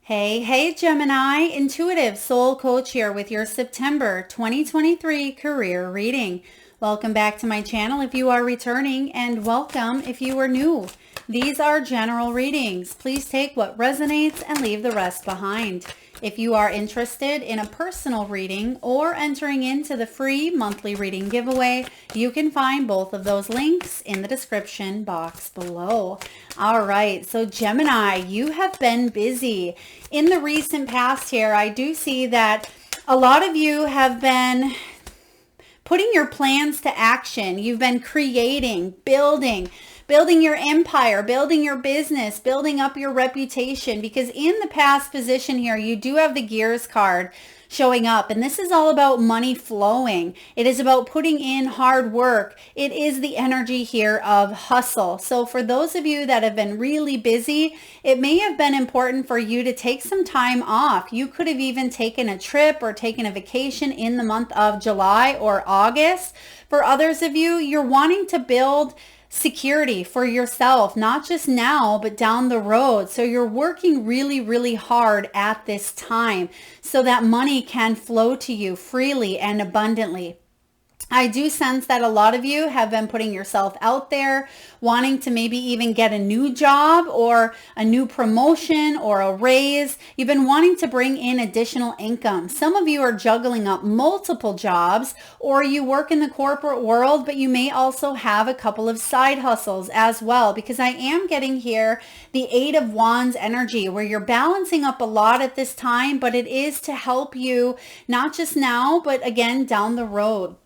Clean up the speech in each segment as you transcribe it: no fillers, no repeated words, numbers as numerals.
Hey, Gemini, intuitive soul coach here with your September 2023 career reading. Welcome back to my channel if you are returning, and welcome if you are new. These are general readings. Please take what resonates and leave the rest behind. If you are interested in a personal reading or entering into the free monthly reading giveaway, you can find both of those links in the description box below. All right, so Gemini, you have been busy. In the recent past here, I do see that a lot of you have been putting your plans to action. You've been creating, building your empire, building your business, building up your reputation, because in the past position here, you do have the Gears card showing up, and this is all about money flowing. It is about putting in hard work. It is the energy here of hustle. So for those of you that have been really busy, it may have been important for you to take some time off. You could have even taken a trip or taken a vacation in the month of July or August. For others of you, you're wanting to build security for yourself, not just now, but down the road. So you're working really hard at this time so that money can flow to you freely and abundantly. I do sense that a lot of you have been putting yourself out there, wanting to maybe even get a new job or a new promotion or a raise. You've been wanting to bring in additional income. Some of you are juggling up multiple jobs, or you work in the corporate world, but you may also have a couple of side hustles as well, because I am getting here the Eight of Wands energy where you're balancing up a lot at this time, but it is to help you not just now, but again, down the road.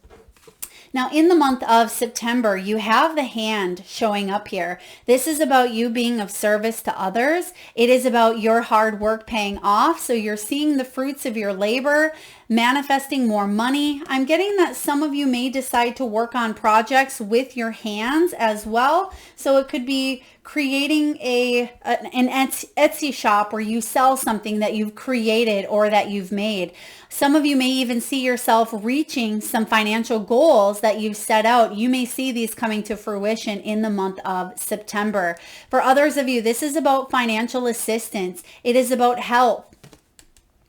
Now, in the month of September, you have the Hand showing up here. This is about you being of service to others. It is about your hard work paying off. So you're seeing the fruits of your labor, manifesting more money. I'm getting that some of you may decide to work on projects with your hands as well. So it could be creating an Etsy shop where you sell something that you've created or that you've made. Some of you may even see yourself reaching some financial goals that you've set out. You may see these coming to fruition in the month of September. For others of you, this is about financial assistance. It is about help.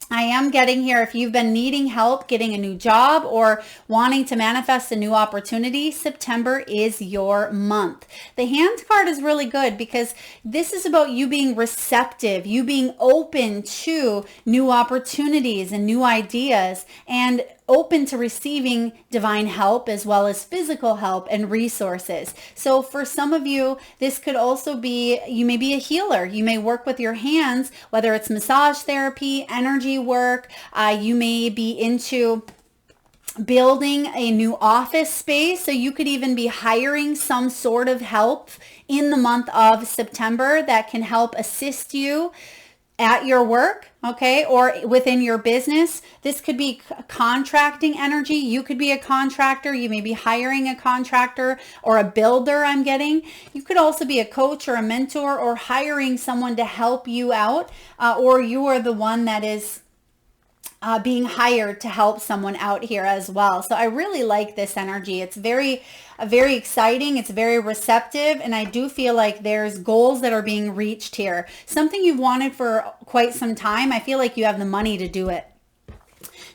I am getting here, if you've been needing help getting a new job or wanting to manifest a new opportunity, September is your month. The Hand card is really good because this is about you being receptive, you being open to new opportunities and new ideas, and open to receiving divine help as well as physical help and resources. So for some of you, this could also be, you may be a healer. You may work with your hands, whether it's massage therapy, energy work. You may be into building a new office space. So you could even be hiring some sort of help in the month of September that can help assist you at your work, okay, or within your business. This could be contracting energy. You could be a contractor. You may be hiring a contractor or a builder, I'm getting. You could also be a coach or a mentor or hiring someone to help you out, or you are the one that is being hired to help someone out here as well. So I really like this energy. It's very exciting. It's very receptive. And I do feel like there's goals that are being reached here. Something you've wanted for quite some time. I feel like you have the money to do it.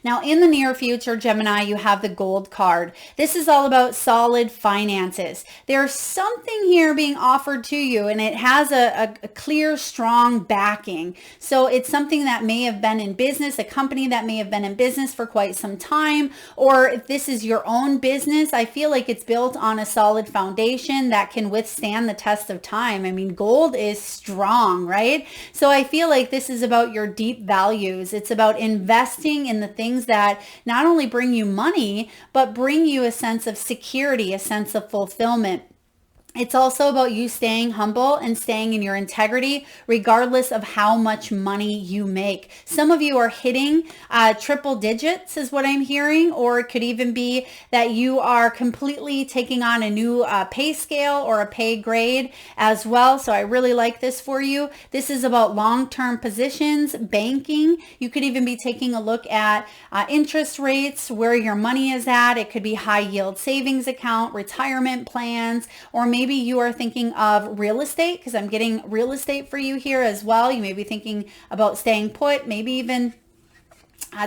Now, in the near future, Gemini, you have the Gold card. This is all about solid finances. There's something here being offered to you, and it has a clear, strong backing. So it's something that may have been in business, a company that may have been in business for quite some time, or if this is your own business, I feel like it's built on a solid foundation that can withstand the test of time. I mean, gold is strong, right? So I feel like this is about your deep values. It's about investing in the things that not only bring you money, but bring you a sense of security, a sense of fulfillment. It's also about you staying humble and staying in your integrity, regardless of how much money you make. Some of you are hitting triple digits is what I'm hearing, or it could even be that you are completely taking on a new pay scale or a pay grade as well. So I really like this for you. This is about long-term positions, banking. You could even be taking a look at interest rates, where your money is at. It could be high yield savings account, retirement plans, or maybe maybe you are thinking of real estate, because I'm getting real estate for you here as well. You may be thinking about staying put, maybe even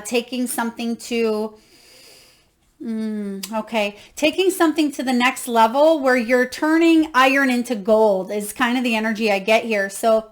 taking something to taking something to the next level where you're turning iron into gold is kind of the energy I get here. So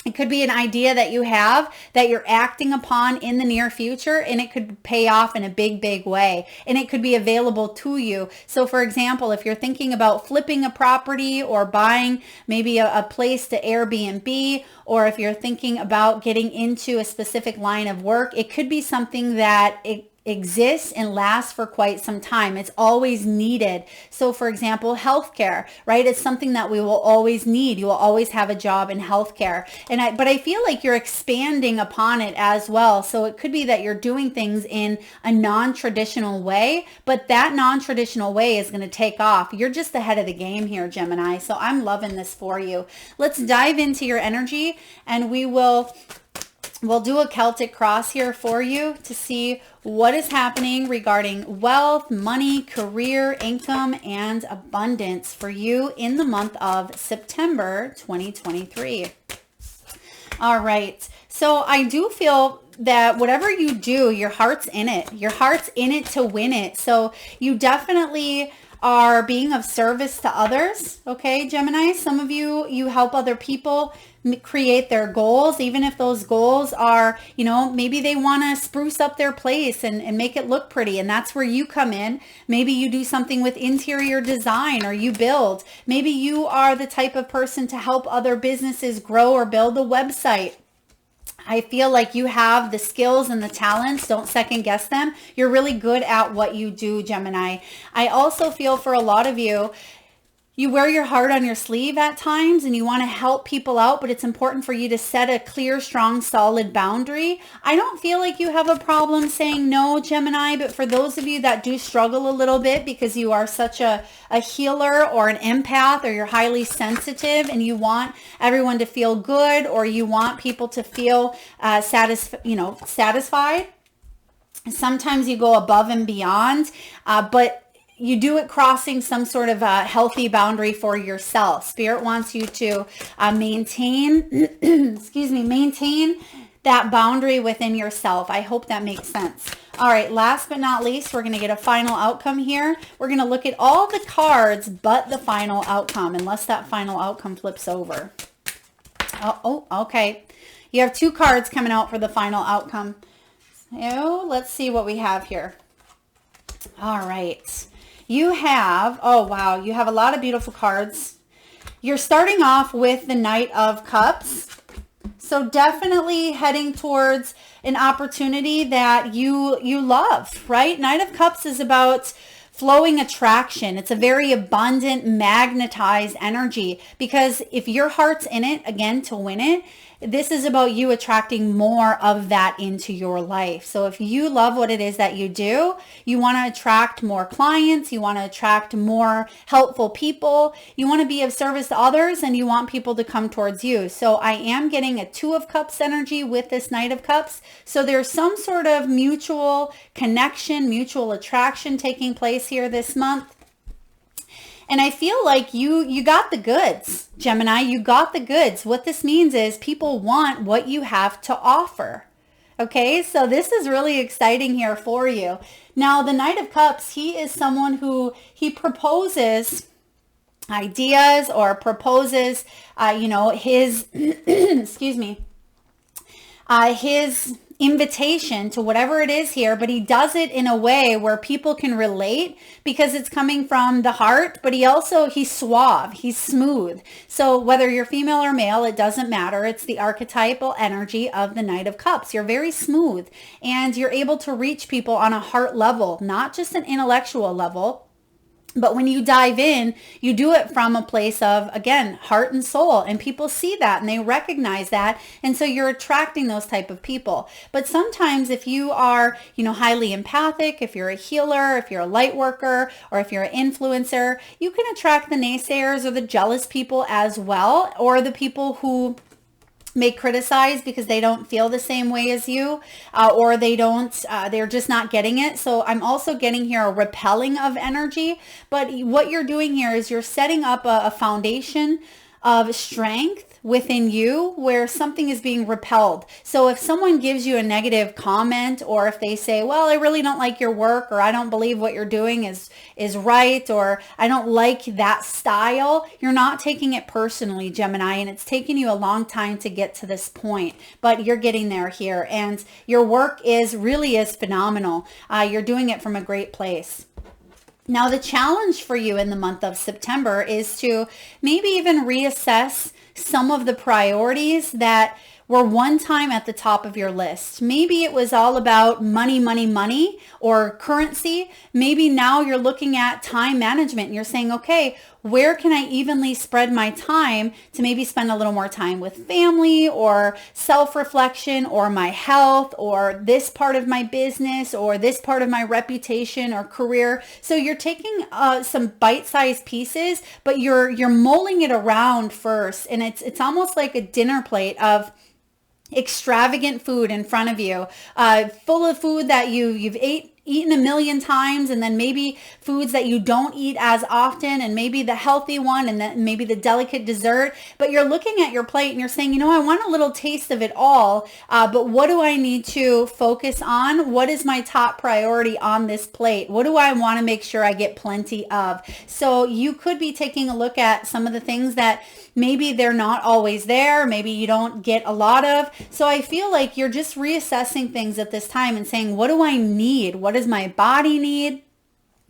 it could be an idea that you have that you're acting upon in the near future, and it could pay off in a big, big way, and it could be available to you. So for example, if you're thinking about flipping a property or buying maybe a place to Airbnb, or if you're thinking about getting into a specific line of work, it could be something that exists and lasts for quite some time. It's always needed. So for example, healthcare, right? It's something that we will always need. You will always have a job in healthcare. But I feel like you're expanding upon it as well. So it could be that you're doing things in a non-traditional way, but that non-traditional way is going to take off. You're just ahead of the game here, Gemini. So I'm loving this for you. Let's dive into your energy, and we'll do a Celtic cross here for you to see what is happening regarding wealth, money, career, income, and abundance for you in the month of September 2023. All right. So I do feel that whatever you do, your heart's in it. Your heart's in it to win it. So you definitely are being of service to others. Okay, Gemini, some of you help other people create their goals, even if those goals are, maybe they want to spruce up their place and make it look pretty. And that's where you come in. Maybe you do something with interior design, or you build. Maybe you are the type of person to help other businesses grow or build a website. I feel like you have the skills and the talents. Don't second guess them. You're really good at what you do, Gemini. I also feel for a lot of you, you wear your heart on your sleeve at times and you want to help people out, but it's important for you to set a clear, strong, solid boundary. I don't feel like you have a problem saying no, Gemini, but for those of you that do struggle a little bit because you are such a healer or an empath, or you're highly sensitive and you want everyone to feel good, or you want people to feel satisfied, sometimes you go above and beyond, but you do it crossing some sort of a healthy boundary for yourself. Spirit wants you to maintain, maintain that boundary within yourself. I hope that makes sense. All right, last but not least, we're going to get a final outcome here. We're going to look at all the cards but the final outcome, unless that final outcome flips over. Oh, okay. You have 2 cards coming out for the final outcome. So let's see what we have here. All right. You have, you have a lot of beautiful cards. You're starting off with the Knight of Cups. So definitely heading towards an opportunity that you love, right? Knight of Cups is about flowing attraction. It's a very abundant, magnetized energy, because if your heart's in it, again, to win it, this is about you attracting more of that into your life. So if you love what it is that you do, you want to attract more clients, you want to attract more helpful people, you want to be of service to others, and you want people to come towards you. So I am getting a 2 of Cups energy with this Knight of Cups. So there's some sort of mutual connection, mutual attraction taking place here this month. And I feel like you got the goods, Gemini. You got the goods. What this means is people want what you have to offer. Okay, so this is really exciting here for you. Now, the Knight of Cups, he is someone who he proposes ideas or proposes, his, his invitation to whatever it is here, but he does it in a way where people can relate because it's coming from the heart, but he's suave, he's smooth. So whether you're female or male, it doesn't matter. It's the archetypal energy of the Knight of Cups. You're very smooth and you're able to reach people on a heart level, not just an intellectual level. But when you dive in, you do it from a place of, again, heart and soul, and people see that and they recognize that. And so you're attracting those type of people. But sometimes if you are, highly empathic, if you're a healer, if you're a light worker, or if you're an influencer, you can attract the naysayers or the jealous people as well, or the people who may criticize because they don't feel the same way as you, or they're just not getting it. So I'm also getting here a repelling of energy. But what you're doing here is you're setting up a foundation of strength within you where something is being repelled. So if someone gives you a negative comment, or if they say, well, I really don't like your work, or I don't believe what you're doing is right, or I don't like that style, you're not taking it personally, Gemini, and it's taken you a long time to get to this point, but you're getting there here, and your work really is phenomenal. You're doing it from a great place. Now, the challenge for you in the month of September is to maybe even reassess some of the priorities that were one time at the top of your list. Maybe it was all about money, money, money, or currency. Maybe now you're looking at time management and you're saying, okay, where can I evenly spread my time to maybe spend a little more time with family, or self-reflection, or my health, or this part of my business, or this part of my reputation or career. So you're taking some bite-sized pieces, but you're mulling it around first, and it's almost like a dinner plate of extravagant food in front of you, full of food that you've eaten a million times, and then maybe foods that you don't eat as often, and maybe the healthy one, and then maybe the delicate dessert. But you're looking at your plate and you're saying, I want a little taste of it all, but what do I need to focus on? What is my top priority on this plate? What do I want to make sure I get plenty of? So you could be taking a look at some of the things that maybe they're not always there. Maybe you don't get a lot of. So I feel like you're just reassessing things at this time and saying, what do I need? What does my body need?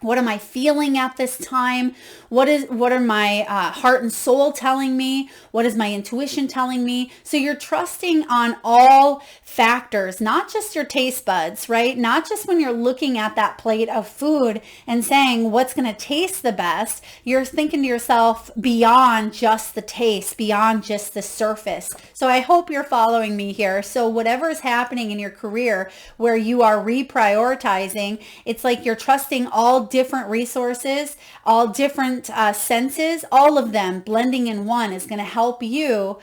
What am I feeling at this time? What are my heart and soul telling me? What is my intuition telling me? So you're trusting on all factors, not just your taste buds, right? Not just when you're looking at that plate of food and saying what's going to taste the best. You're thinking to yourself beyond just the taste, beyond just the surface. So I hope you're following me here. So whatever is happening in your career where you are reprioritizing, it's like you're trusting all different resources, all different senses, all of them blending in one is going to help you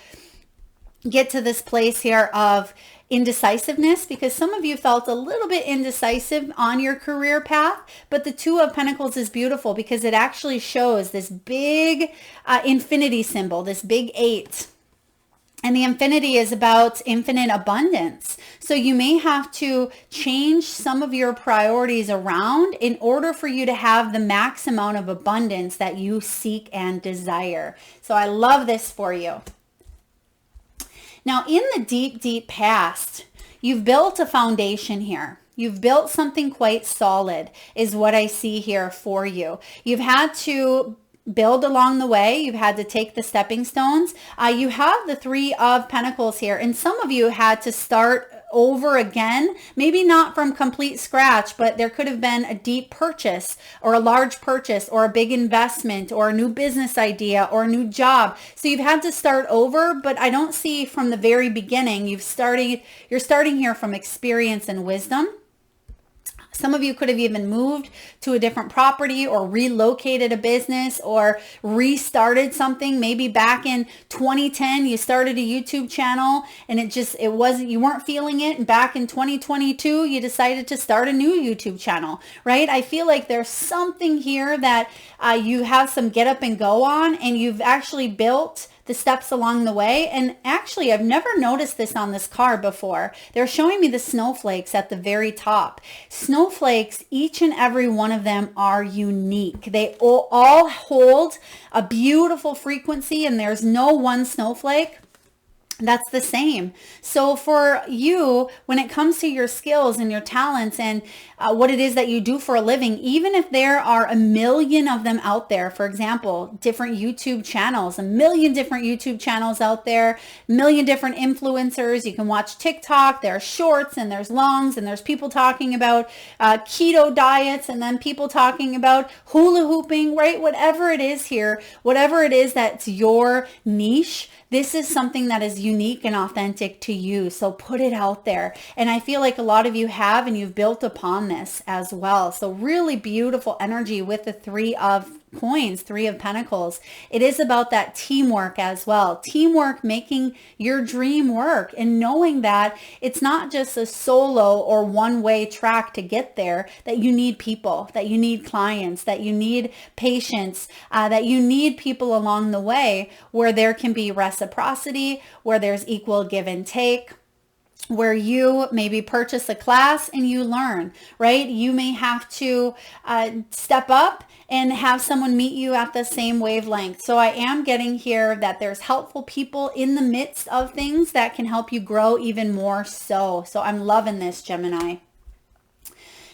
get to this place here of indecisiveness, because some of you felt a little bit indecisive on your career path. But the Two of Pentacles is beautiful because it actually shows this big infinity symbol, this big 8. And the infinity is about infinite abundance. So you may have to change some of your priorities around in order for you to have the max amount of abundance that you seek and desire. So I love this for you. Now, in the deep, deep past, you've built a foundation here. You've built something quite solid is what I see here for you. You've had to build along the way. You've had to take the stepping stones. You have the Three of Pentacles here, and some of you had to start over again, maybe not from complete scratch, but there could have been a deep purchase or a large purchase or a big investment or a new business idea or a new job. So you've had to start over, but I don't see from the very beginning. You're starting here from experience and wisdom. Some of you could have even moved to a different property or relocated a business or restarted something. Maybe back in 2010, you started a YouTube channel and you weren't feeling it. And back in 2022, you decided to start a new YouTube channel, right? I feel like there's something here that you have some get up and go on, and you've actually built the steps along the way. And actually, I've never noticed this on this card before. They're showing me the snowflakes at the very top. Snowflakes, each and every one of them are unique. They all hold a beautiful frequency, and there's no one snowflake that's the same. So for you, when it comes to your skills and your talents and what it is that you do for a living, even if there are a million of them out there, for example, different YouTube channels, a million different YouTube channels out there, a million different influencers, you can watch TikTok, there are shorts and there's longs, and there's people talking about keto diets, and then people talking about hula hooping, right? Whatever it is here, whatever it is that's your niche, this is something that is unique and authentic to you. So put it out there. And I feel like a lot of you have, and you've built upon this as well. So really beautiful energy with the Three of Coins, Three of Pentacles. It is about that teamwork as well. Teamwork, making your dream work, and knowing that it's not just a solo or one-way track to get there, that you need people, that you need clients, that you need patience, that you need people along the way where there can be reciprocity, where there's equal give and take, where you maybe purchase a class and you learn, right? You may have to step up and have someone meet you at the same wavelength. So I am getting here that there's helpful people in the midst of things that can help you grow even more so. So I'm loving this, Gemini.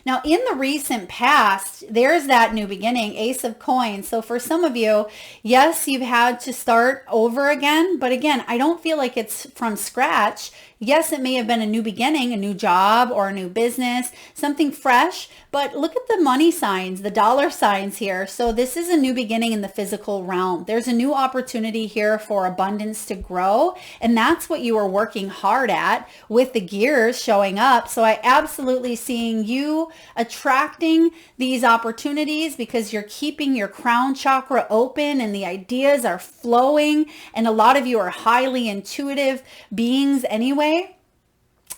Now, in the recent past, there's that new beginning, Ace of Coins. So for some of you, yes, you've had to start over again. But again, I don't feel like it's from scratch. Yes, it may have been a new beginning, a new job or a new business, something fresh, but look at the money signs, the dollar signs here. So this is a new beginning in the physical realm. There's a new opportunity here for abundance to grow. And that's what you are working hard at with the gears showing up. So I absolutely seeing you attracting these opportunities because you're keeping your crown chakra open and the ideas are flowing. And a lot of you are highly intuitive beings anyway.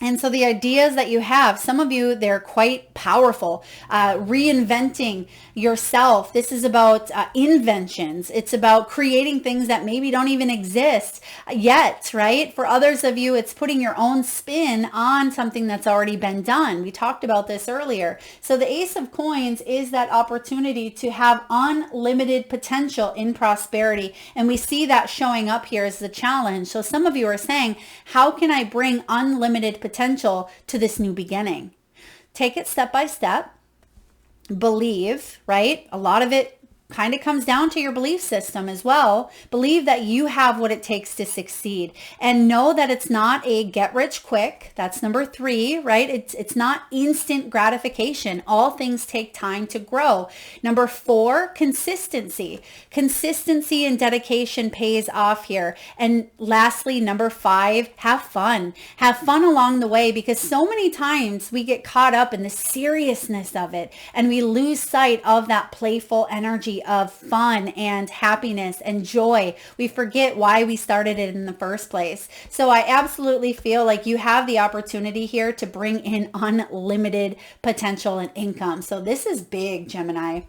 And so the ideas that you have, some of you, they're quite powerful. Reinventing yourself. This is about inventions. It's about creating things that maybe don't even exist yet, right? For others of you, it's putting your own spin on something that's already been done. We talked about this earlier. So the Ace of Coins is that opportunity to have unlimited potential in prosperity. And we see that showing up here as the challenge. So some of you are saying, how can I bring unlimited potential to this new beginning? Take it step by step. Believe, right? A lot of it kind of comes down to your belief system as well. Believe that you have what it takes to succeed, and know that it's not a get rich quick. That's number 3, right? It's not instant gratification. All things take time to grow. Number 4, consistency. Consistency and dedication pays off here. And lastly, number 5, have fun. Have fun along the way, because so many times we get caught up in the seriousness of it and we lose sight of that playful energy of fun and happiness and joy. We forget why we started it in the first place. So I absolutely feel like you have the opportunity here to bring in unlimited potential and income. So this is big, Gemini.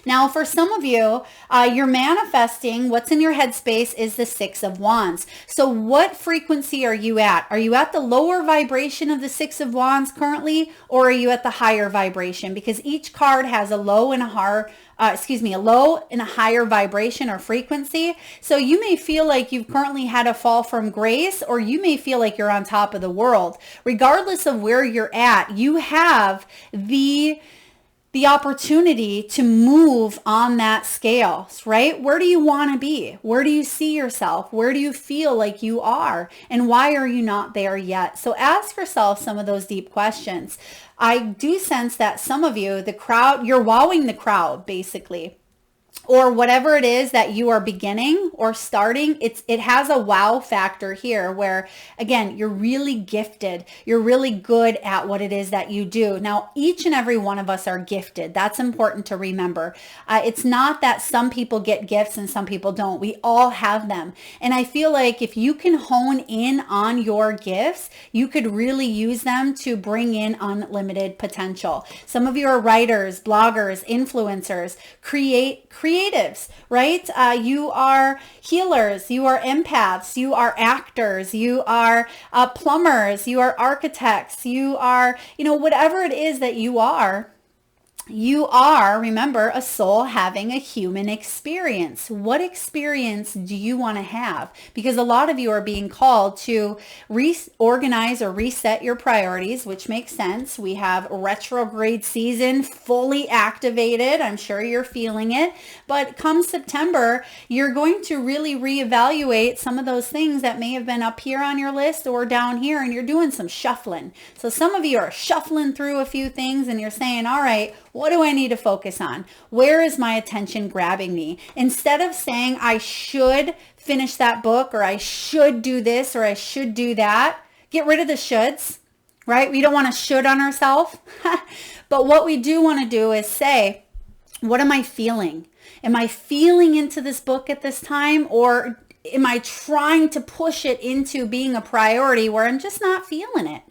Now, for some of you, you're manifesting. What's in your headspace is the 6 of Wands. So what frequency are you at? Are you at the lower vibration of the 6 of Wands currently, or are you at the higher vibration? Because each card has a low and a a low and a higher vibration or frequency. So you may feel like you've currently had a fall from grace, or you may feel like you're on top of the world. Regardless of where you're at, you have the opportunity to move on that scale, right? Where do you want to be? Where do you see yourself? Where do you feel like you are? And why are you not there yet? So ask yourself some of those deep questions. I do sense that some of you, the crowd, you're wowing the crowd basically. Or whatever it is that you are beginning or starting, it has a wow factor here where, again, you're really gifted. You're really good at what it is that you do. Now, each and every one of us are gifted. That's important to remember. It's not that some people get gifts and some people don't. We all have them. And I feel like if you can hone in on your gifts, you could really use them to bring in unlimited potential. Some of you are writers, bloggers, influencers, creatives, right? You are healers, you are empaths, you are actors, you are plumbers, you are architects, you are, whatever it is that you are, remember, a soul having a human experience. What experience do you want to have? Because a lot of you are being called to reorganize or reset your priorities, which makes sense. We have retrograde season fully activated. I'm sure you're feeling it. But come September, you're going to really reevaluate some of those things that may have been up here on your list or down here, and you're doing some shuffling. So some of you are shuffling through a few things and you're saying, all right, what do I need to focus on? Where is my attention grabbing me? Instead of saying I should finish that book, or I should do this, or I should do that, get rid of the shoulds, right? We don't want to should on ourselves. But what we do want to do is say, what am I feeling? Am I feeling into this book at this time, or am I trying to push it into being a priority where I'm just not feeling it?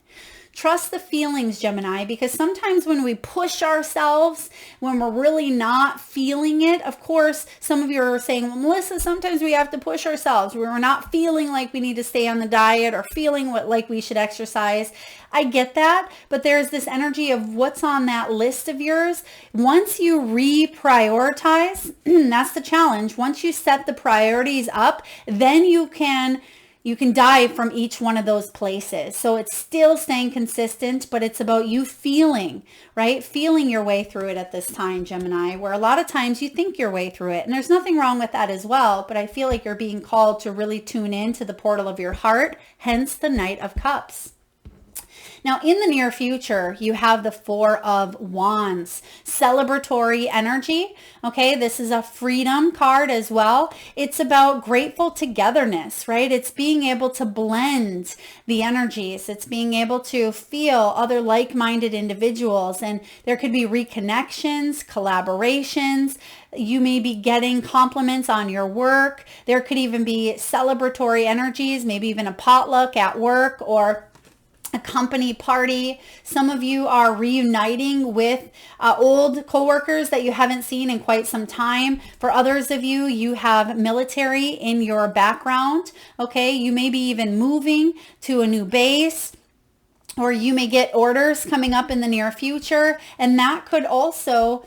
Trust the feelings, Gemini, because sometimes when we push ourselves, when we're really not feeling it, of course, some of you are saying, well, Melissa, sometimes we have to push ourselves. We're not feeling like we need to stay on the diet or feeling like we should exercise. I get that, but there's this energy of what's on that list of yours. Once you reprioritize, that's the challenge. Once you set the priorities up, then you can dive from each one of those places. So it's still staying consistent, but it's about you feeling, right? Feeling your way through it at this time, Gemini, where a lot of times you think your way through it. And there's nothing wrong with that as well, but I feel like you're being called to really tune in to the portal of your heart, hence the Knight of Cups. Now, in the near future, you have the Four of Wands, celebratory energy. Okay, this is a freedom card as well. It's about grateful togetherness, right? It's being able to blend the energies. It's being able to feel other like-minded individuals, and there could be reconnections, collaborations. You may be getting compliments on your work. There could even be celebratory energies, maybe even a potluck at work or a company party. Some of you are reuniting with old coworkers that you haven't seen in quite some time. For others of you, you have military in your background. Okay, you may be even moving to a new base, or you may get orders coming up in the near future, and that could also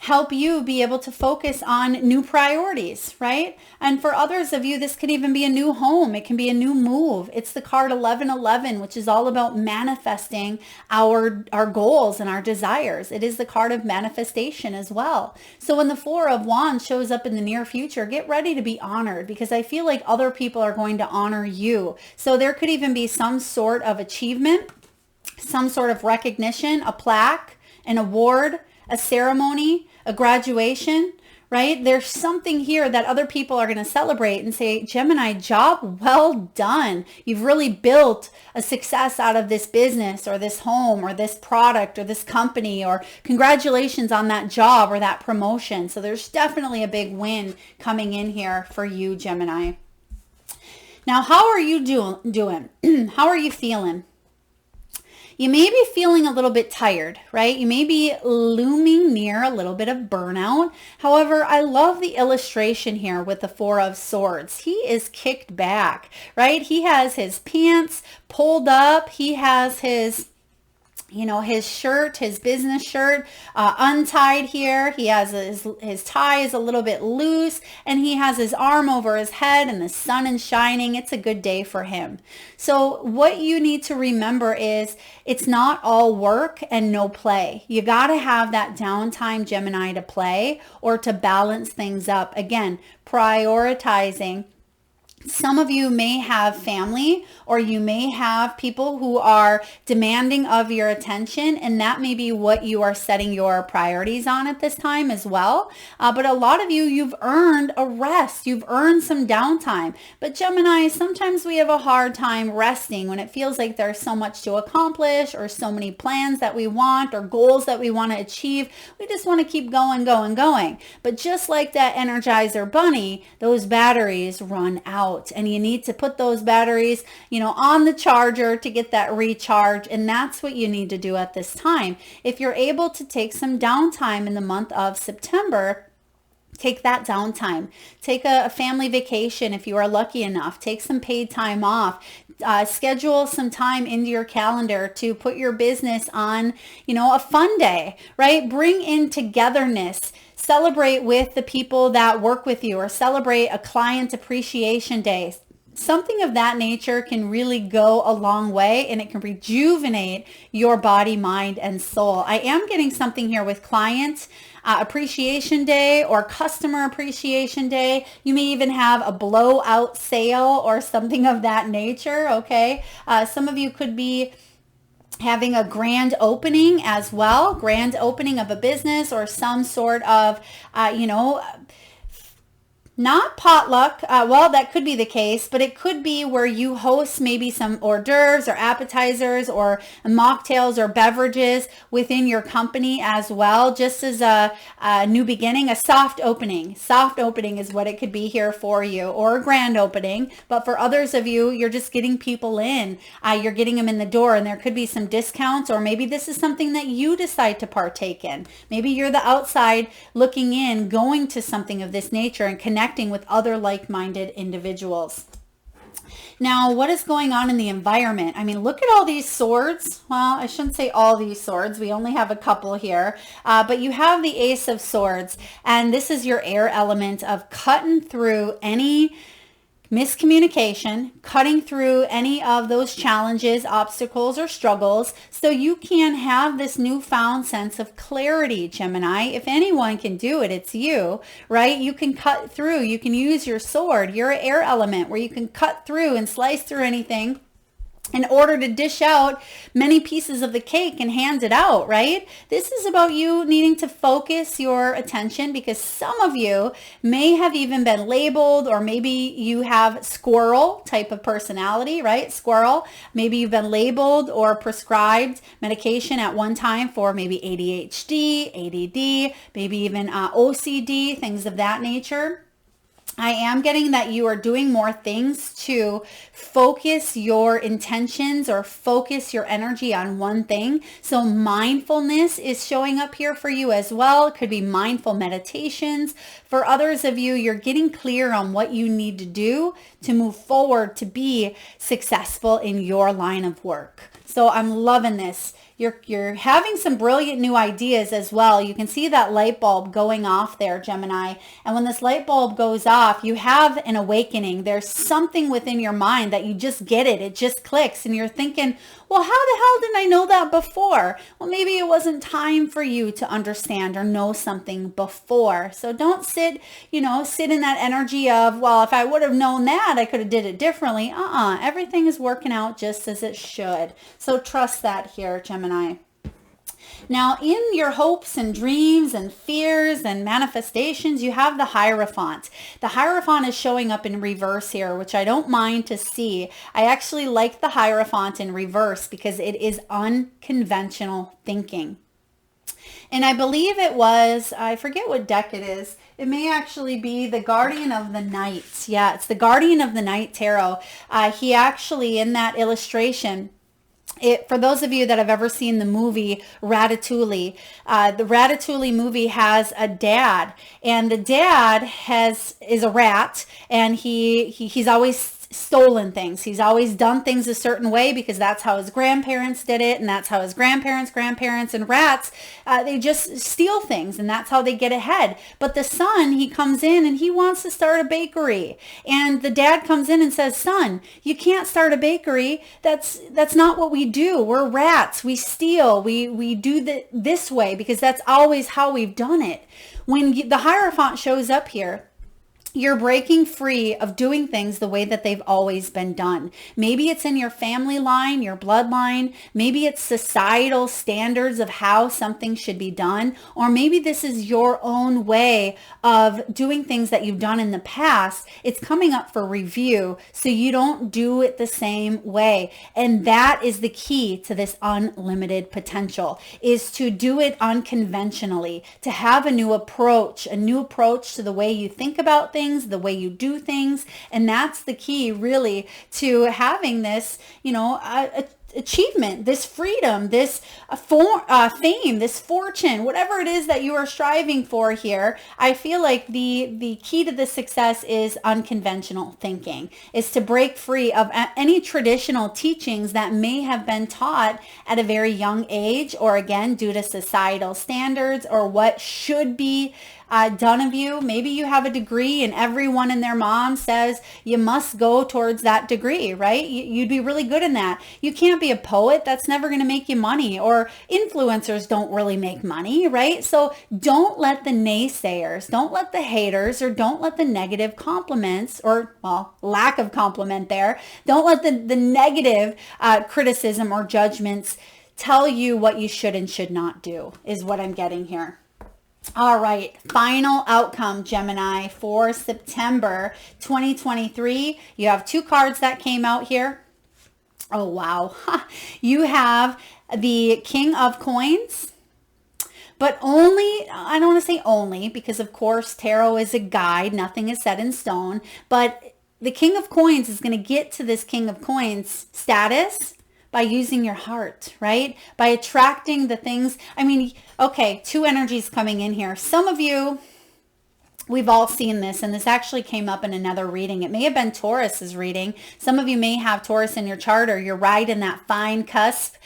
help you be able to focus on new priorities, right? And for others of you, this could even be a new home. It can be a new move. It's the card 1111, which is all about manifesting our goals and our desires. It is the card of manifestation as well. So when the Four of Wands shows up in the near future, get ready to be honored, because I feel like other people are going to honor you. So there could even be some sort of achievement, some sort of recognition, a plaque, an award, a ceremony, a graduation, right? There's something here that other people are going to celebrate and say, Gemini, job well done. You've really built a success out of this business or this home or this product or this company, or congratulations on that job or that promotion. So there's definitely a big win coming in here for you, Gemini. Now, how are you doing? How are you feeling? You may be feeling a little bit tired, right? You may be looming near a little bit of burnout. However, I love the illustration here with the Four of Swords. He is kicked back, right? He has his pants pulled up. He has his shirt, his business shirt, untied here. He has his tie is a little bit loose, and he has his arm over his head, and the sun is shining. It's a good day for him. So what you need to remember is it's not all work and no play. You got to have that downtime, Gemini, to play or to balance things up. Again, prioritizing. Some of you may have family, or you may have people who are demanding of your attention, and that may be what you are setting your priorities on at this time as well. But a lot of you, you've earned a rest. You've earned some downtime. But Gemini, sometimes we have a hard time resting when it feels like there's so much to accomplish, or so many plans that we want, or goals that we want to achieve. We just want to keep going. But just like that Energizer bunny, those batteries run out. And you need to put those batteries, on the charger to get that recharge. And that's what you need to do at this time. If you're able to take some downtime in the month of September, take that downtime. Take a family vacation if you are lucky enough. Take some paid time off. Schedule some time into your calendar to put your business on, a fun day, right? Bring in togetherness. Celebrate with the people that work with you, or celebrate a client appreciation day. Something of that nature can really go a long way, and it can rejuvenate your body, mind, and soul. I am getting something here with client appreciation day or customer appreciation day. You may even have a blowout sale or something of that nature, okay? Some of you could be having a grand opening as well, grand opening of a business or some sort of, Not potluck. Well, that could be the case, but it could be where you host maybe some hors d'oeuvres or appetizers or mocktails or beverages within your company as well, just as a new beginning, a soft opening. Soft opening is what it could be here for you, or a grand opening. But for others of you, you're just getting people in. You're getting them in the door, and there could be some discounts, or maybe this is something that you decide to partake in. Maybe you're the outside looking in, going to something of this nature and connecting with other like-minded individuals. Now, what is going on in the environment? I mean, look at all these swords. Well, I shouldn't say all these swords. We only have a couple here. But you have the Ace of Swords, and this is your air element of cutting through any miscommunication, cutting through any of those challenges, obstacles, or struggles, so you can have this newfound sense of clarity, Gemini. If anyone can do it, it's you, right? You can cut through. You can use your sword, your air element, where you can cut through and slice through anything in order to dish out many pieces of the cake and hand it out, right? This is about you needing to focus your attention, because some of you may have even been labeled, or maybe you have squirrel type of personality, right? Squirrel. Maybe you've been labeled or prescribed medication at one time for maybe ADHD, ADD, maybe even OCD, things of that nature. I am getting that you are doing more things to focus your intentions or focus your energy on one thing. So mindfulness is showing up here for you as well. It could be mindful meditations. For others of you, you're getting clear on what you need to do to move forward to be successful in your line of work. So I'm loving this. You're having some brilliant new ideas as well. You can see that light bulb going off there, Gemini. And when this light bulb goes off, you have an awakening. There's something within your mind that you just get it. It just clicks. And you're thinking, well, how the hell didn't I know that before? Well, maybe it wasn't time for you to understand or know something before. So don't sit in that energy of, well, if I would have known that, I could have did it differently. Everything is working out just as it should. So trust that here, Gemini. Now, in your hopes and dreams and fears and manifestations, you have the Hierophant. The Hierophant is showing up in reverse here, which I don't mind to see. I actually like the Hierophant in reverse because it is unconventional thinking. And I believe it was, I forget what deck it is. It may actually be the Guardian of the Night. Yeah, it's the Guardian of the Night Tarot. He actually, in that illustration, for those of you that have ever seen the movie Ratatouille, the Ratatouille movie has a dad, and the dad is a rat, and he's always stolen things. He's always done things a certain way because that's how his grandparents did it, and that's how his grandparents, and rats, they just steal things, and that's how they get ahead. But the son, he comes in and he wants to start a bakery, and the dad comes in and says, son, you can't start a bakery. That's not what we do. We're rats. We steal. We do this way because that's always how we've done it. When the Hierophant shows up here, you're breaking free of doing things the way that they've always been done. Maybe it's in your family line, your bloodline. Maybe it's societal standards of how something should be done. Or maybe this is your own way of doing things that you've done in the past. It's coming up for review, so you don't do it the same way. And that is the key to this unlimited potential, is to do it unconventionally, to have a new approach to the way you think about things, the way you do things. And that's the key really to having this, achievement, this freedom, this fame, this fortune, whatever it is that you are striving for here. I feel like the key to the success is unconventional thinking, is to break free of any traditional teachings that may have been taught at a very young age, or again, due to societal standards or what should be done of you. Maybe you have a degree and everyone and their mom says you must go towards that degree, right? You'd be really good in that. You can't be a poet. That's never going to make you money. Or influencers don't really make money, right? So don't let the naysayers, don't let the haters, or don't let the negative compliments, or lack of compliment there, don't let the negative criticism or judgments tell you what you should and should not do, is what I'm getting here. All right, final outcome, Gemini, for September 2023. You have two cards that came out here. Oh, wow. You have the King of Coins, but only, I don't want to say only, because of course tarot is a guide, nothing is set in stone, but the King of Coins is going to get to this King of Coins status by using your heart, right? By attracting the things. I mean, okay, two energies coming in here. Some of you, we've all seen this, and this actually came up in another reading. It may have been Taurus's reading. Some of you may have Taurus in your chart, or you're right in that fine cusp.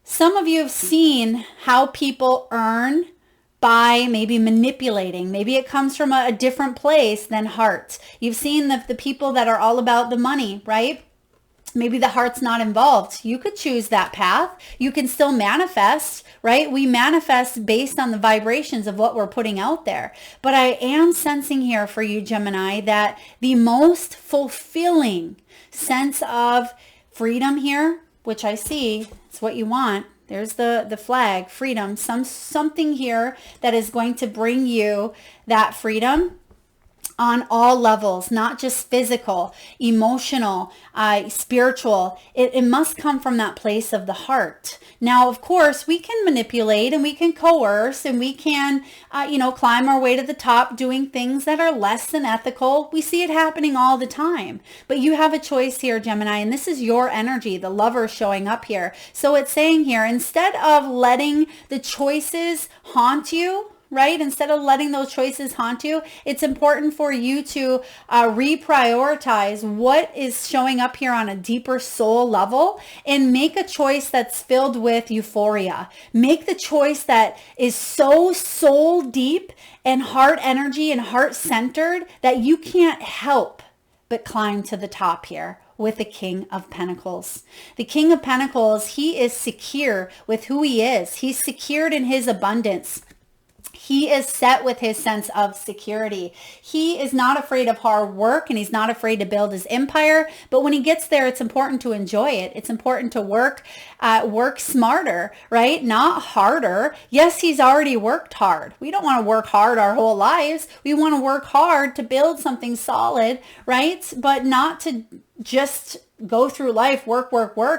Some of you have seen how people earn by maybe manipulating. Maybe it comes from a different place than heart. You've seen the people that are all about the money, right? Maybe the heart's not involved. You could choose that path. You can still manifest, right? We manifest based on the vibrations of what we're putting out there. But I am sensing here for you, Gemini, that the most fulfilling sense of freedom here, which I see, it's what you want. There's the flag, freedom, something here that is going to bring you that freedom on all levels, not just physical, emotional, spiritual. It must come from that place of the heart. Now, of course, we can manipulate and we can coerce and we can, climb our way to the top doing things that are less than ethical. We see it happening all the time. But you have a choice here, Gemini, and this is your energy, the lover showing up here. So it's saying here, instead of letting the choices haunt you, right? Instead of letting those choices haunt you, it's important for you to reprioritize what is showing up here on a deeper soul level and make a choice that's filled with euphoria. Make the choice that is so soul deep and heart energy and heart centered that you can't help but climb to the top here with the King of Pentacles. The King of Pentacles, he is secure with who he is. He's secured in his abundance. He is set with his sense of security. He is not afraid of hard work and he's not afraid to build his empire. But when he gets there, it's important to enjoy it. It's important to work smarter, right? Not harder. Yes, he's already worked hard. We don't want to work hard our whole lives. We want to work hard to build something solid, right? But not to just go through life, work,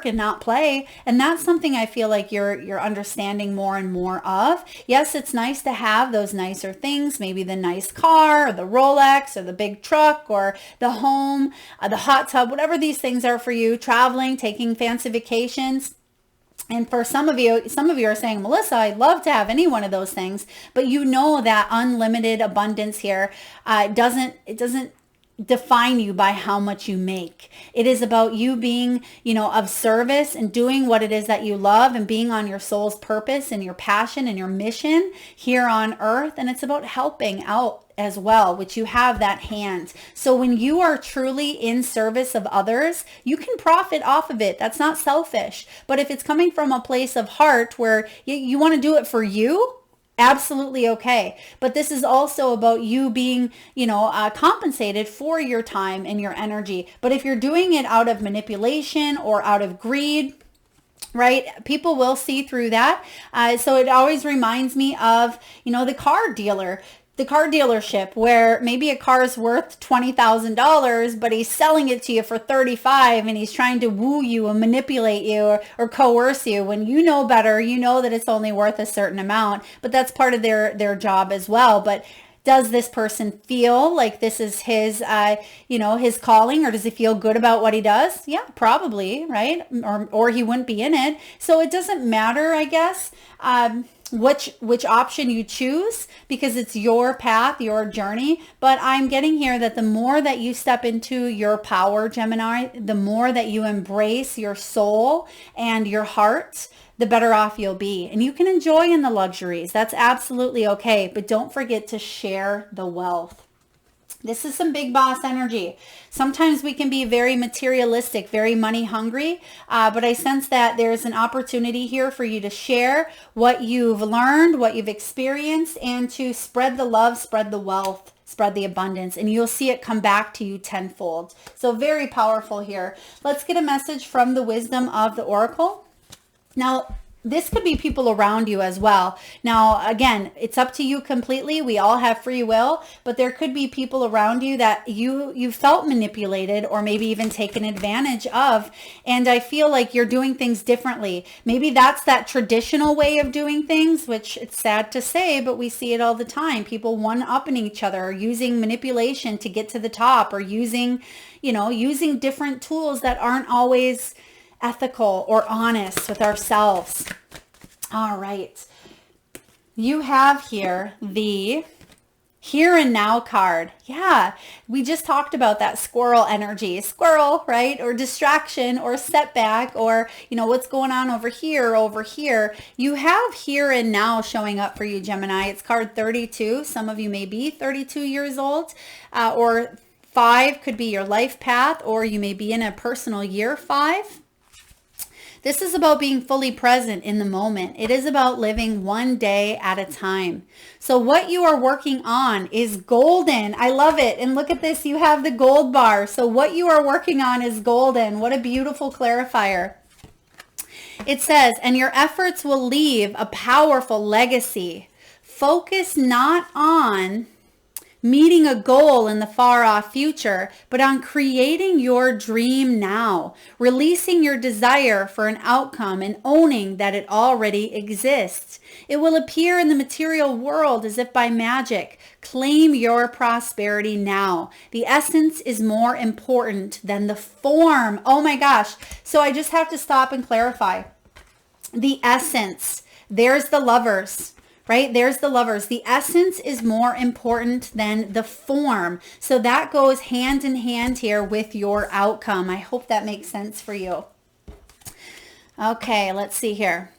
and not play. And that's something I feel like you're understanding more and more of. Yes, it's nice to have those nicer things, maybe the nice car or the Rolex or the big truck or the home, the hot tub, whatever these things are for you, traveling, taking fancy vacations. And for some of you are saying, Melissa, I'd love to have any one of those things, but you know that unlimited abundance here doesn't define you by how much you make. It is about you being, of service and doing what it is that you love and being on your soul's purpose and your passion and your mission here on earth. And it's about helping out as well, which you have that hand. So when you are truly in service of others, you can profit off of it. That's not selfish. But if it's coming from a place of heart where you want to do it for you, absolutely okay. But this is also about you being, compensated for your time and your energy. But if you're doing it out of manipulation or out of greed, right, people will see through that. So it always reminds me of, the car dealership where maybe a car is worth $20,000, but he's selling it to you for 35 and he's trying to woo you and manipulate you or coerce you when you know better, that it's only worth a certain amount, but that's part of their job as well. But does this person feel like this is his, his calling, or does he feel good about what he does? Yeah, probably, right? Or he wouldn't be in it. So it doesn't matter, I guess, which option you choose, because it's your path, your journey. But I'm getting here that the more that you step into your power, Gemini, the more that you embrace your soul and your heart, the better off you'll be. And you can enjoy in the luxuries. That's absolutely okay. But don't forget to share the wealth. This is some big boss energy. Sometimes we can be very materialistic, very money hungry, but I sense that there's an opportunity here for you to share what you've learned, what you've experienced, and to spread the love, spread the wealth, spread the abundance, and you'll see it come back to you tenfold. So very powerful here. Let's get a message from the wisdom of the Oracle. Now, this could be people around you as well. Now, again, it's up to you completely. We all have free will, but there could be people around you that you felt manipulated or maybe even taken advantage of. And I feel like you're doing things differently. Maybe that's that traditional way of doing things, which it's sad to say, but we see it all the time. People one-upping each other or using manipulation to get to the top, or using different tools that aren't always ethical or honest with ourselves. All right. You have here the Here and Now card. Yeah, we just talked about that squirrel energy. Squirrel, right? Or distraction or setback, or, what's going on over here, over here. You have Here and Now showing up for you, Gemini. It's card 32. Some of you may be 32 years old, or 5 could be your life path, or you may be in a personal year 5. This is about being fully present in the moment. It is about living one day at a time. So what you are working on is golden. I love it. And look at this. You have the gold bar. So what you are working on is golden. What a beautiful clarifier. It says, and your efforts will leave a powerful legacy. Focus not on meeting a goal in the far off future, but on creating your dream now, releasing your desire for an outcome and owning that it already exists. It will appear in the material world as if by magic. Claim your prosperity now. The essence is more important than the form. Oh my gosh. So I just have to stop and clarify. The essence. There's the Lovers. Right? There's the Lovers. The essence is more important than the form. So that goes hand in hand here with your outcome. I hope that makes sense for you. Okay, let's see here.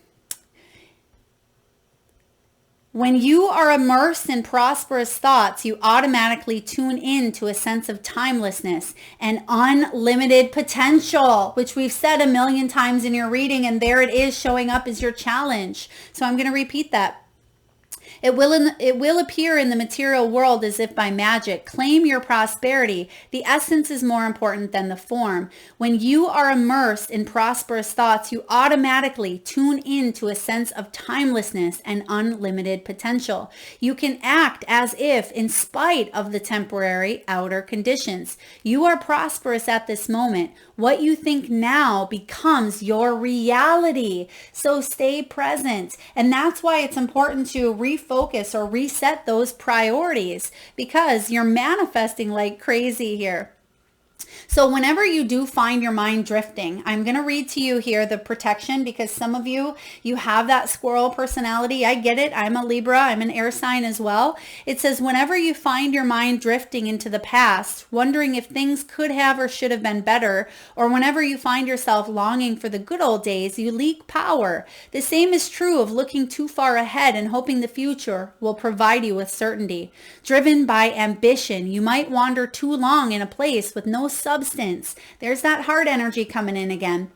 When you are immersed in prosperous thoughts, you automatically tune in to a sense of timelessness and unlimited potential, which we've said a million times in your reading, and there it is showing up as your challenge. So I'm going to repeat that. It will appear in the material world as if by magic. Claim your prosperity. The essence is more important than the form. When you are immersed in prosperous thoughts, you automatically tune into a sense of timelessness and unlimited potential. You can act as if, in spite of the temporary outer conditions, you are prosperous at this moment. What you think now becomes your reality. So stay present. And that's why it's important to refocus or reset those priorities, because you're manifesting like crazy here. So whenever you do find your mind drifting, I'm going to read to you here the protection, because some of you have that squirrel personality. I get it. I'm a Libra. I'm an air sign as well. It says, whenever you find your mind drifting into the past, wondering if things could have or should have been better, or whenever you find yourself longing for the good old days, you leak power. The same is true of looking too far ahead and hoping the future will provide you with certainty. Driven by ambition, you might wander too long in a place with no substance. There's that heart energy coming in again.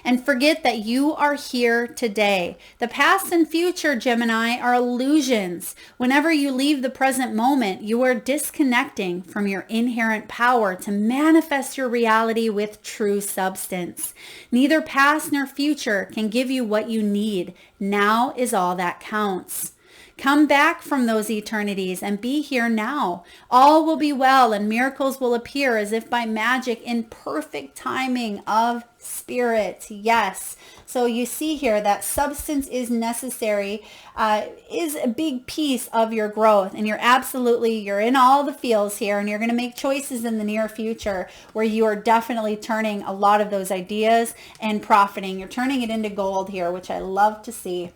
And forget that you are here today. The past and future, Gemini, are illusions. Whenever you leave the present moment, you are disconnecting from your inherent power to manifest your reality with true substance. Neither past nor future can give you what you need. Now is all that counts. Come back from those eternities and be here now. All will be well and miracles will appear as if by magic in perfect timing of spirit. Yes. So you see here that substance is necessary, is a big piece of your growth. And you're in all the feels here, and you're going to make choices in the near future where you are definitely turning a lot of those ideas and profiting. You're turning it into gold here, which I love to see.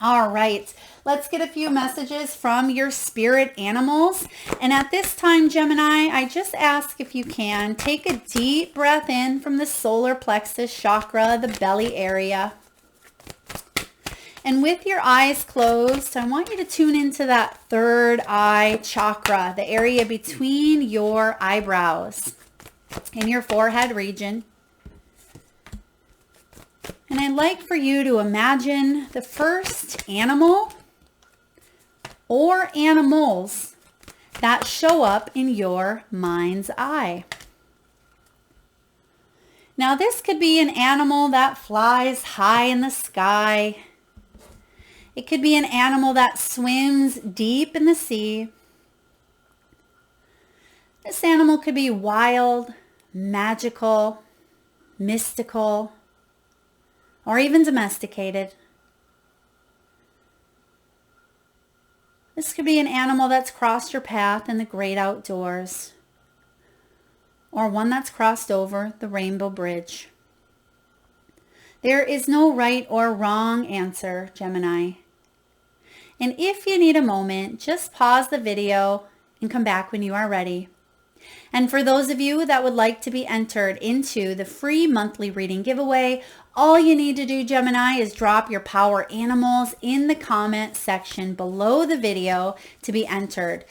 All right, let's get a few messages from your spirit animals. And at this time, Gemini, I just ask if you can take a deep breath in from the solar plexus chakra, the belly area. And with your eyes closed, I want you to tune into that third eye chakra, the area between your eyebrows in your forehead region. And I'd like for you to imagine the first animal or animals that show up in your mind's eye. Now this could be an animal that flies high in the sky. It could be an animal that swims deep in the sea. This animal could be wild, magical, mystical, or even domesticated. This could be an animal that's crossed your path in the great outdoors, or one that's crossed over the rainbow bridge. There is no right or wrong answer, Gemini. And if you need a moment, just pause the video and come back when you are ready. And for those of you that would like to be entered into the free monthly reading giveaway, all you need to do, Gemini, is drop your power animals in the comment section below the video to be entered.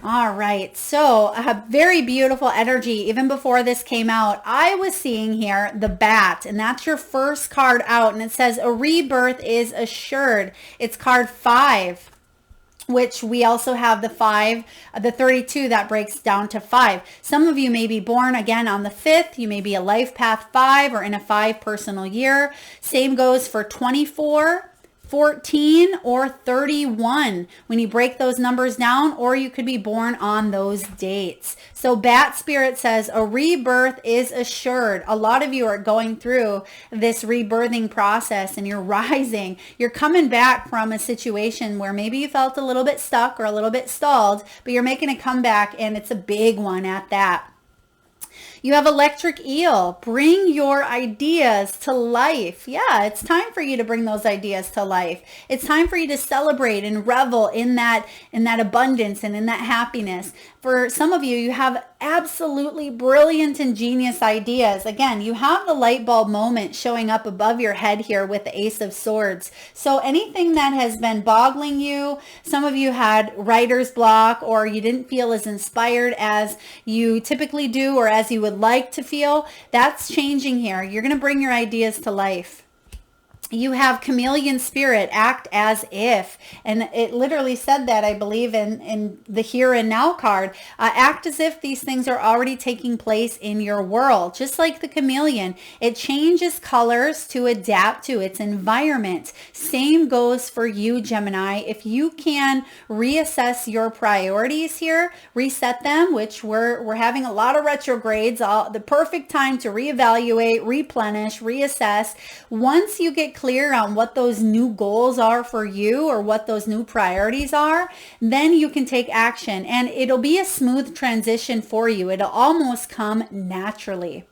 All right, so a very beautiful energy. Even before this came out, I was seeing here the bat, and that's your first card out, and it says a rebirth is assured. It's card 5, which we also have the 5, the 32 that breaks down to 5. Some of you may be born again on the 5th. You may be a life path 5 or in a 5 personal year. Same goes for 24, 14, or 31 when you break those numbers down, or you could be born on those dates. So Bat Spirit says a rebirth is assured. A lot of you are going through this rebirthing process and you're rising. You're coming back from a situation where maybe you felt a little bit stuck or a little bit stalled, but you're making a comeback, and it's a big one at that. You have electric eel. Bring your ideas to life. Yeah, it's time for you to bring those ideas to life. It's time for you to celebrate and revel in that abundance and in that happiness. For some of you, you have absolutely brilliant and genius ideas. Again, you have the light bulb moment showing up above your head here with the Ace of Swords. So anything that has been boggling you, some of you had writer's block, or you didn't feel as inspired as you typically do or as you would like to feel, that's changing here. You're going to bring your ideas to life. You have chameleon spirit, act as if, and it literally said that, I believe, in the here and now card. Act as if these things are already taking place in your world. Just like the chameleon, it changes colors to adapt to its environment. Same goes for you, Gemini. If you can reassess your priorities here, reset them, which we're having a lot of retrogrades, the perfect time to reevaluate, replenish, reassess. Once you get clear on what those new goals are for you or what those new priorities are, then you can take action, and it'll be a smooth transition for you. It'll almost come naturally.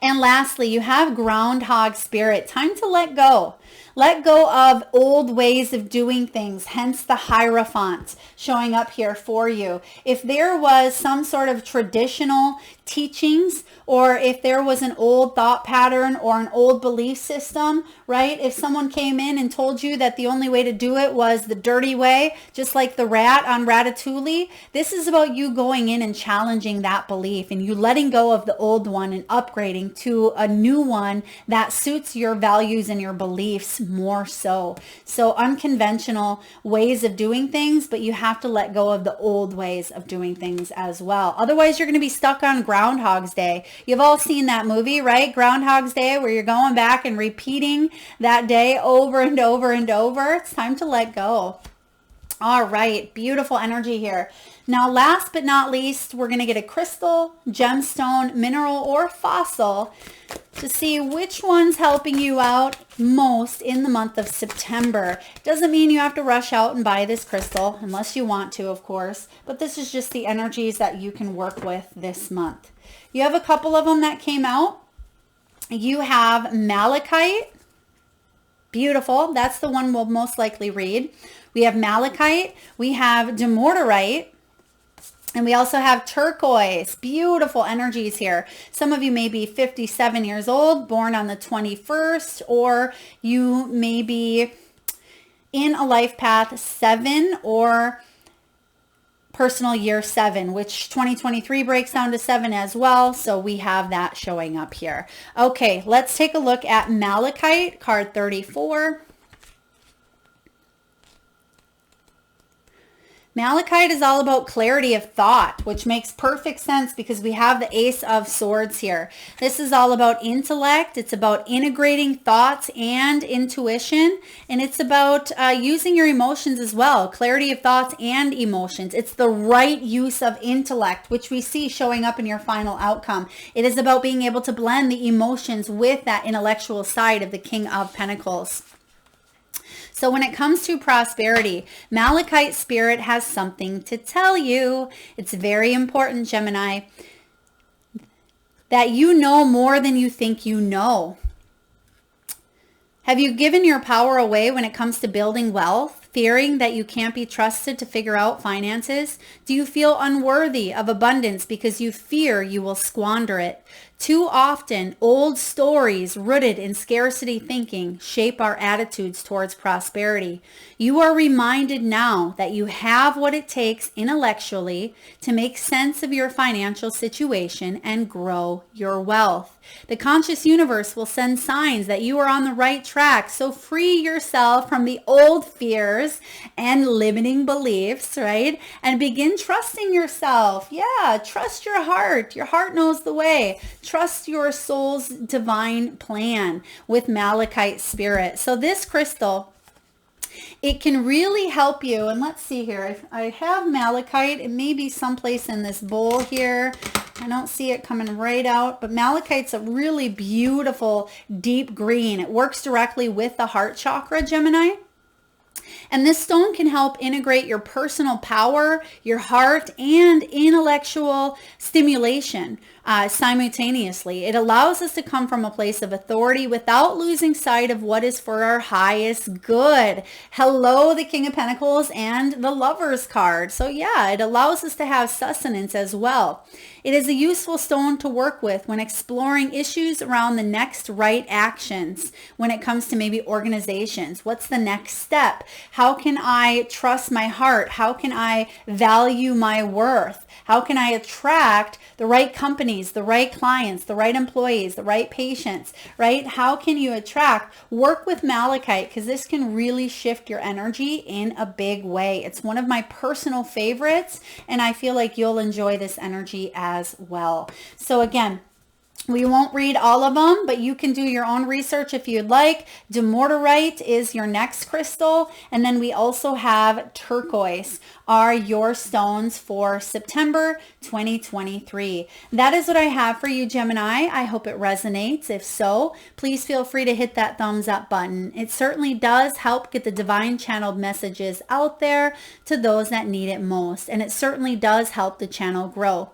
And lastly, you have groundhog spirit. Time to let go. Let go of old ways of doing things, hence the Hierophant showing up here for you. If there was some sort of traditional teachings, or if there was an old thought pattern or an old belief system, right? If someone came in and told you that the only way to do it was the dirty way, just like the rat on Ratatouille, this is about you going in and challenging that belief and you letting go of the old one and upgrading to a new one that suits your values and your beliefs more so. So unconventional ways of doing things, but you have to let go of the old ways of doing things as well. Otherwise, you're going to be stuck on Groundhog's Day. You've all seen that movie, right? Groundhog's Day, where you're going back and repeating that day over and over and over. It's time to let go. All right, beautiful energy here. Now, last but not least, we're going to get a crystal, gemstone, mineral, or fossil to see which one's helping you out most in the month of September. Doesn't mean you have to rush out and buy this crystal, unless you want to, of course, but this is just the energies that you can work with this month. You have a couple of them that came out. You have malachite. Beautiful. That's the one we'll most likely read. We have malachite. We have demortarite. And we also have turquoise. Beautiful energies here. Some of you may be 57 years old, born on the 21st, or you may be in a life path 7 or personal year 7, which 2023 breaks down to 7 as well. So we have that showing up here. Okay, let's take a look at malachite, card 34. Malachite is all about clarity of thought, which makes perfect sense because we have the Ace of Swords here. This is all about intellect. It's about integrating thoughts and intuition, and it's about using your emotions as well. Clarity of thoughts and emotions. It's the right use of intellect, which we see showing up in your final outcome. It is about being able to blend the emotions with that intellectual side of the King of Pentacles. So when it comes to prosperity, Malachite spirit has something to tell you. It's very important, Gemini, that you know more than you think you know. Have you given your power away when it comes to building wealth, fearing that you can't be trusted to figure out finances? Do you feel unworthy of abundance because you fear you will squander it? Too often, old stories rooted in scarcity thinking shape our attitudes towards prosperity. You are reminded now that you have what it takes intellectually to make sense of your financial situation and grow your wealth. The conscious universe will send signs that you are on the right track, so free yourself from the old fears and limiting beliefs, right? And begin trusting yourself. Yeah, trust your heart. Your heart knows the way. Trust your soul's divine plan with Malachite spirit. So this crystal, it can really help you. And let's see here. I have Malachite. It may be someplace in this bowl here. I don't see it coming right out, but Malachite's a really beautiful deep green. It works directly with the heart chakra, Gemini. And this stone can help integrate your personal power, your heart, and intellectual stimulation simultaneously. It allows us to come from a place of authority without losing sight of what is for our highest good. Hello, the King of Pentacles and the Lover's card. So yeah, it allows us to have sustenance as well. It is a useful stone to work with when exploring issues around the next right actions when it comes to maybe organizations. What's the next step? How can I trust my heart? How can I value my worth? How can I attract the right companies, the right clients, the right employees, the right patients, right? How can you attract? Work with Malachite because this can really shift your energy in a big way. It's one of my personal favorites, and I feel like you'll enjoy this energy as well. So again, we won't read all of them, but you can do your own research if you'd like. Dumortierite is your next crystal. And then we also have turquoise are your stones for September 2023. That is what I have for you, Gemini. I hope it resonates. If so, please feel free to hit that thumbs up button. It certainly does help get the divine channeled messages out there to those that need it most. And it certainly does help the channel grow.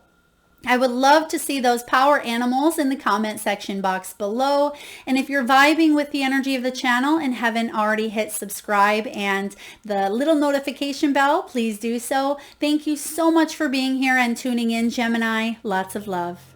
I would love to see those power animals in the comment section box below. And if you're vibing with the energy of the channel and haven't already hit subscribe and the little notification bell, please do so. Thank you so much for being here and tuning in, Gemini. Lots of love.